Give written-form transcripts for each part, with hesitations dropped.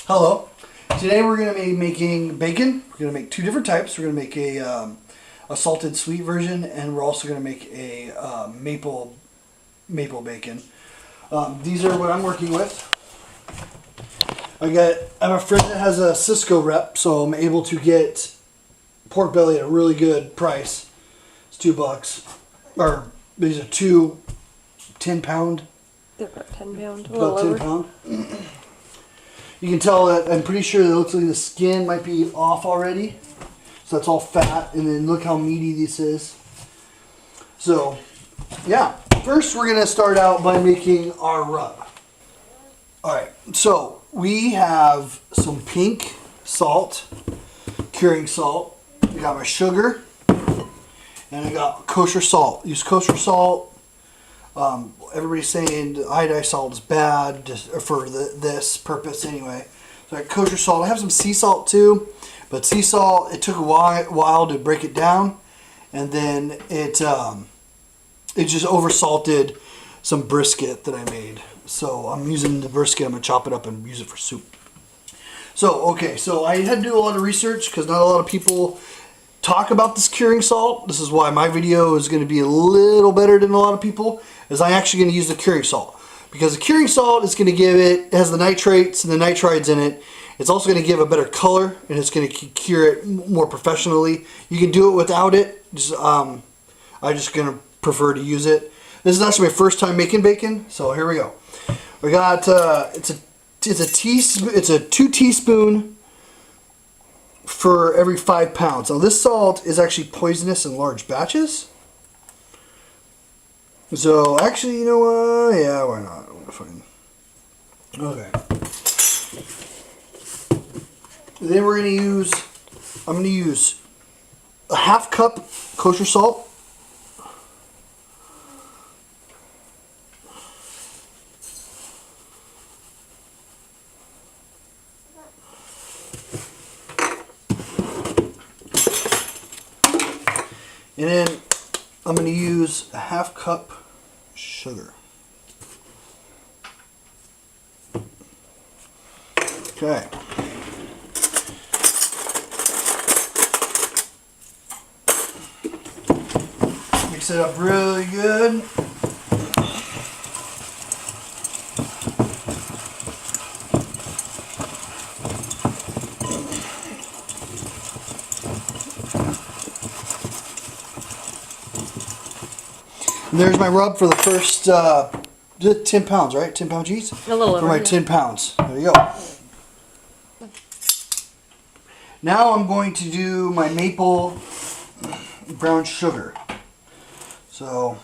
Hello. Today we're going to be making bacon. We're going to make two different types. We're going to make a salted sweet version, and we're also going to make a maple bacon. These are what I'm working with. I have a friend that has a Cisco rep, so I'm able to get pork belly at a really good price. It's $2. Or these are two 10-pound. They're about 10 pound. About 10 pound. You can tell that I'm pretty sure that it looks like the skin might be off already. So that's all fat, and then look how meaty this is. So, yeah. First we're going to start out by making our rub. Alright, so we have some pink salt, curing salt. I got my sugar, and I got kosher salt. Use kosher salt. Everybody's saying iodized salt is bad just for this purpose anyway. So I got kosher salt. I have some sea salt too, but sea salt, it took a while to break it down, and then it just over salted some brisket that I made. So I'm using the brisket. I'm gonna chop it up and use it for soup. So okay, so I had to do a lot of research because not a lot of people talk about this curing salt. This is why my video is going to be a little better than a lot of people, is I'm actually going to use the curing salt. Because the curing salt is going to give it has the nitrates and the nitrides in it. It's also going to give a better color, and it's going to cure it more professionally. You can do it without it. I'm just going to prefer to use it. This is actually my first time making bacon, so here we go. We got it's a 2 teaspoon for every 5 pounds. Now this salt is actually poisonous in large batches. So actually, you know what? Yeah, why not? Fine. Okay. Then we're gonna use. I'm gonna use a half cup kosher salt. And then I'm going to use a half cup sugar. Okay. Mix it up really good. And there's my rub for the first 10 pounds, right? 10 pound cheese? A little over. For my 10 pounds. There you go. Now I'm going to do my maple brown sugar. So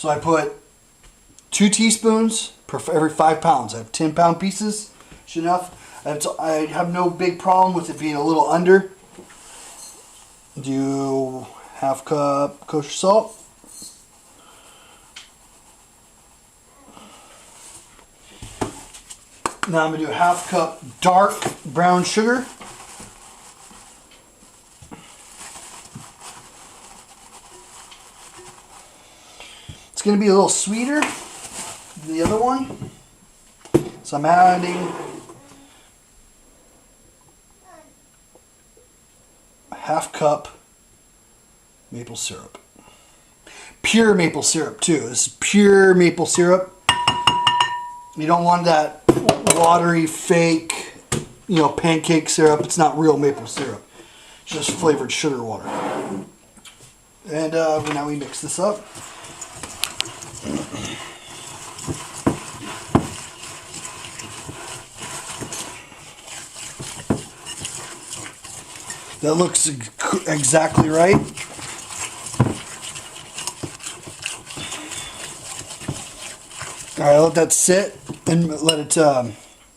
I put 2 teaspoons per every 5 pounds. I have 10 pound pieces. Should enough. I have no big problem with it being a little under. Do half cup kosher salt. Now I'm going to do a half cup dark brown sugar. It's going to be a little sweeter than the other one. So I'm adding half cup maple syrup. Pure maple syrup too. This is pure maple syrup. You don't want that watery fake, pancake syrup. It's not real maple syrup. It's just flavored sugar water. And now we mix this up. That looks exactly right. All right, I'll let that sit and let it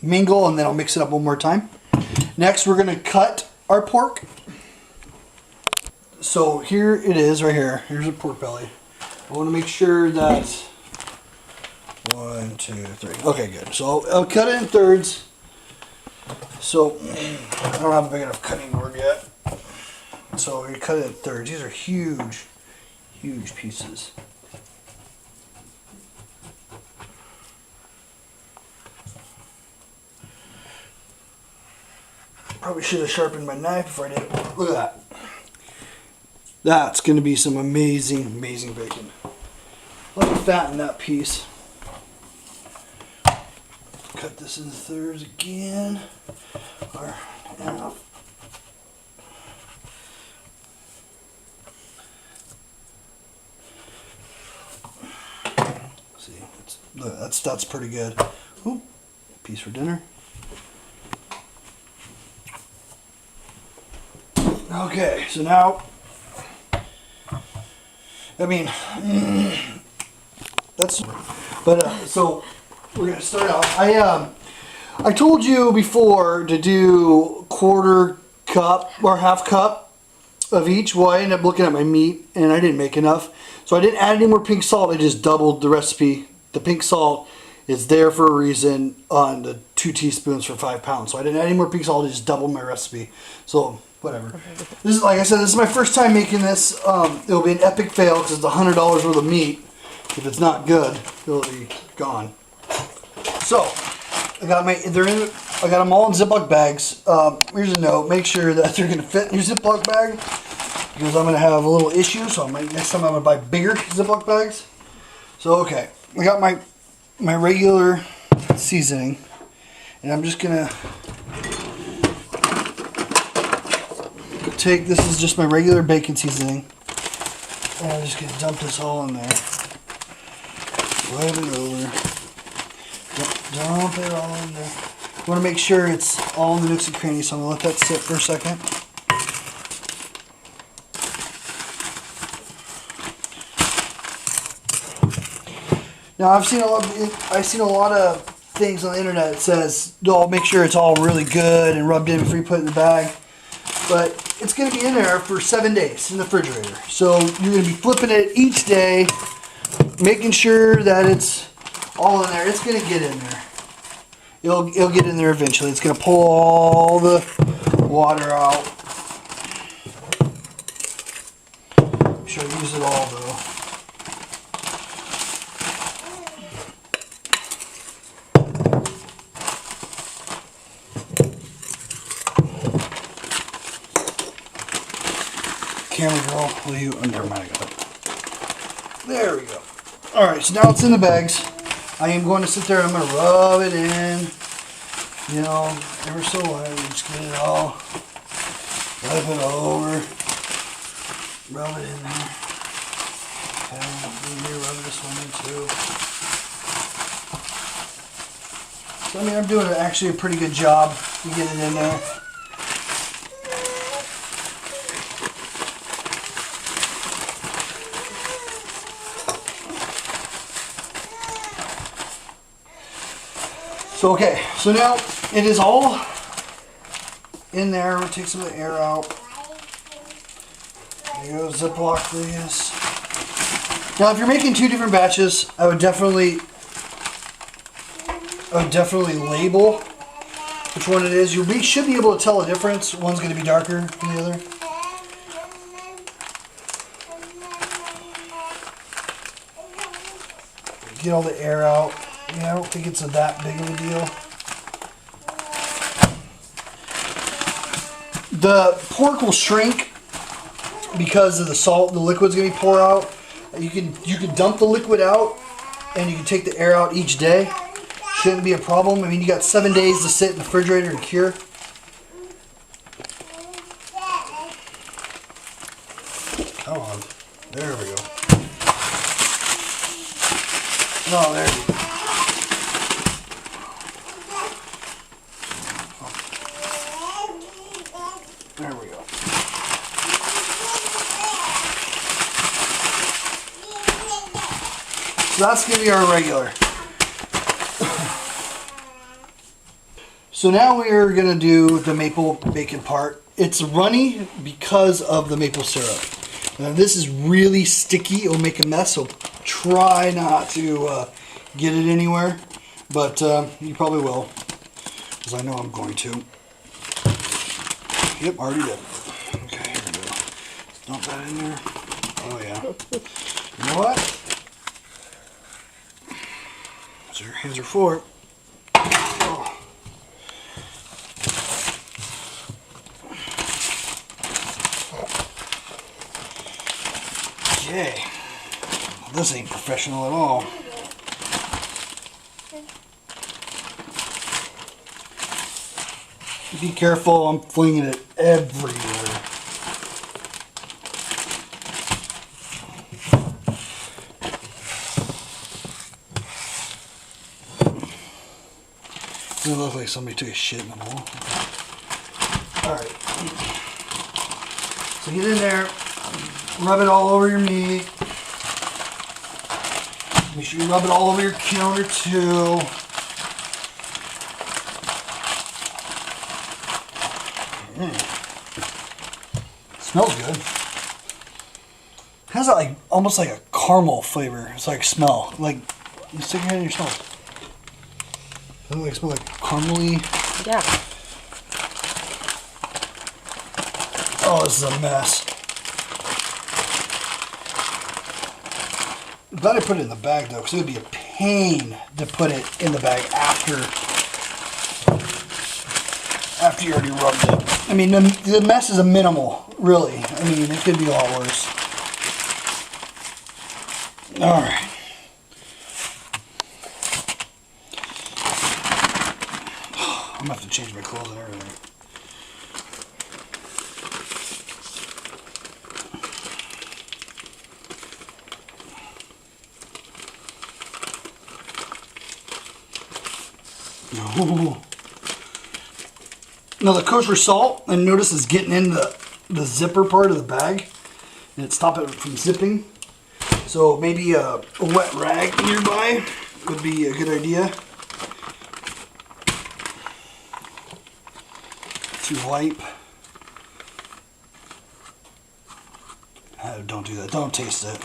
mingle, and then I'll mix it up one more time. Next, we're going to cut our pork. So here it is right here. Here's a pork belly. I want to make sure that 1, 2, 3. Okay, good. So I'll cut it in thirds. So I don't have a big enough cutting board yet. So we cut it in thirds. These are huge, huge pieces. Probably should have sharpened my knife before I did it. Look at that. That's going to be some amazing, amazing bacon. Let me fatten that piece. Cut this into thirds again. Or half. See, that's pretty good. Ooh, piece for dinner. Okay, so now, I mean, that's, but so we're gonna start out. I told you before to do quarter cup or half cup of each. Well, I ended up looking at my meat and I didn't make enough, so I didn't add any more pink salt. I just doubled the recipe. The pink salt is there for a reason on the 2 teaspoons for 5 pounds. So I didn't add any more pink salt. I just doubled my recipe. So. Whatever. This is, like I said, this is my first time making this. It'll be an epic fail because it's $100 worth of meat. If it's not good, it'll be gone. So I got I got them all in Ziploc bags. Here's a note: make sure that they're gonna fit in your Ziploc bag because I'm gonna have a little issue. So next time I'm gonna buy bigger Ziploc bags. So okay, I got my regular seasoning, and I'm just gonna. This is just my regular bacon seasoning, and I'm just gonna dump this all in there. Wipe it over. Dump it all in there. I want to make sure it's all in the nooks and crannies, so I'm gonna let that sit for a second. Now I've seen a lot of things on the internet that says, "Oh, make sure it's all really good and rubbed in before you put it in the bag." But it's going to be in there for 7 days in the refrigerator. So you're going to be flipping it each day, making sure that it's all in there. It's going to get in there. It'll get in there eventually. It's going to pull all the water out. I'm sure I use it all though. Camera girl, will you? Oh, never mind, I got it. There we go. Alright, so now it's in the bags. I am going to sit there and I'm going to rub it in. You know, ever so lightly. Just get it all. Wipe it over. Rub it in there. Okay, maybe rub this one in too. So, I mean, I'm doing actually a pretty good job to get it in there. So, okay, so now it is all in there. We'll take some of the air out. There you go, Ziploc this. Now, if you're making 2 different batches, I would definitely label which one it is. You should be able to tell the difference. One's going to be darker than the other. Get all the air out. Yeah, I don't think it's that big of a deal. The pork will shrink because of the salt. The liquid's going to be poured out. You can dump the liquid out, and you can take the air out each day. Shouldn't be a problem. I mean, you got 7 days to sit in the refrigerator and cure. Come on, there we go. Oh, there we go. There we go. So that's going to be our regular. So now we are going to do the maple bacon part. It's runny because of the maple syrup. Now this is really sticky. It'll make a mess, so try not to get it anywhere. But you probably will, because I know I'm going to. Yep, already did. Okay, here we go. Dump that in there. Oh yeah. You know what? That's what your hands are for. Oh. Okay. Well, this ain't professional at all. Be careful, I'm flinging it everywhere. It looks like somebody took a shit in the bowl. Alright. So get in there, rub it all over your meat. Make sure you rub it all over your counter too. Smells good. Has that like almost like a caramel flavor. It's like smell. Like you stick your hand in your smell. Doesn't it like smell like caramely? Yeah. Oh, this is a mess. I'm glad I put it in the bag though, because it would be a pain to put it in the bag after you already rubbed it. I mean, the mess is a minimal, really. I mean, it could be a lot worse. All right. I'm gonna have to change my clothes and everything. Ooh. Now the kosher salt, I notice, is getting in the zipper part of the bag, and it's stopping it from zipping. So maybe a wet rag nearby would be a good idea. To wipe. Don't do that. Don't taste it.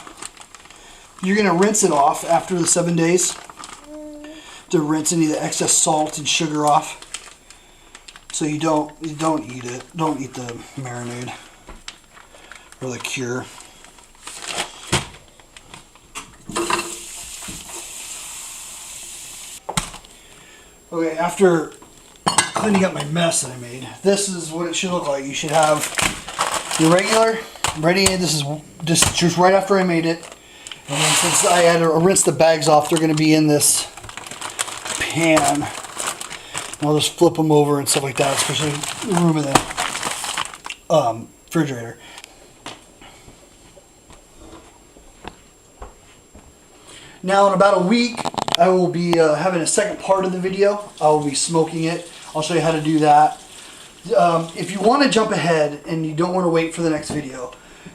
You're gonna rinse it off after the 7 days to rinse any of the excess salt and sugar off. So you don't eat it. Don't eat the marinade or the cure. Okay, after cleaning up my mess that I made, this is what it should look like. You should have your regular ready. This is just right after I made it. And then since I had to rinse the bags off, they're going to be in this pan. And I'll just flip them over and stuff like that, especially the room in the refrigerator. Now in about a week, I will be having a second part of the video. I will be smoking it. I'll show you how to do that. If you want to jump ahead and you don't want to wait for the next video,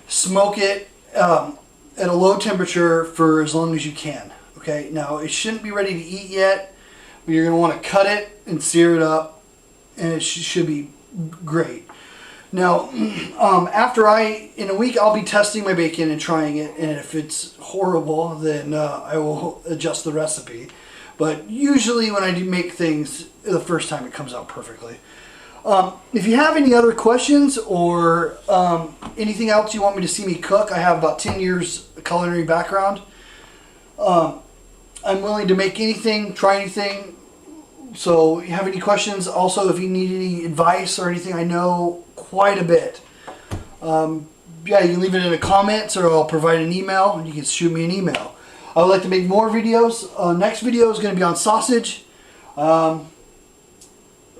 smoke it at a low temperature for as long as you can. Okay, now it shouldn't be ready to eat yet, but you're going to want to cut it and sear it up, and it should be great. Now, in a week, I'll be testing my bacon and trying it, and if it's horrible, then I will adjust the recipe. But usually when I do make things, the first time it comes out perfectly. If you have any other questions or anything else you want me to see me cook, I have about 10 years culinary background. I'm willing to make anything, try anything. So if you have any questions, also if you need any advice or anything, I know quite a bit. Yeah, you can leave it in the comments or I'll provide an email and you can shoot me an email. I would like to make more videos. Next video is going to be on sausage. I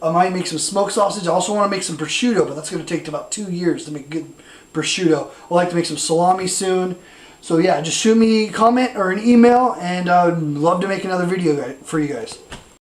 might make some smoked sausage. I also want to make some prosciutto, but that's going to take about 2 years to make good prosciutto. I'd like to make some salami soon. So yeah, just shoot me a comment or an email and I would love to make another video for you guys.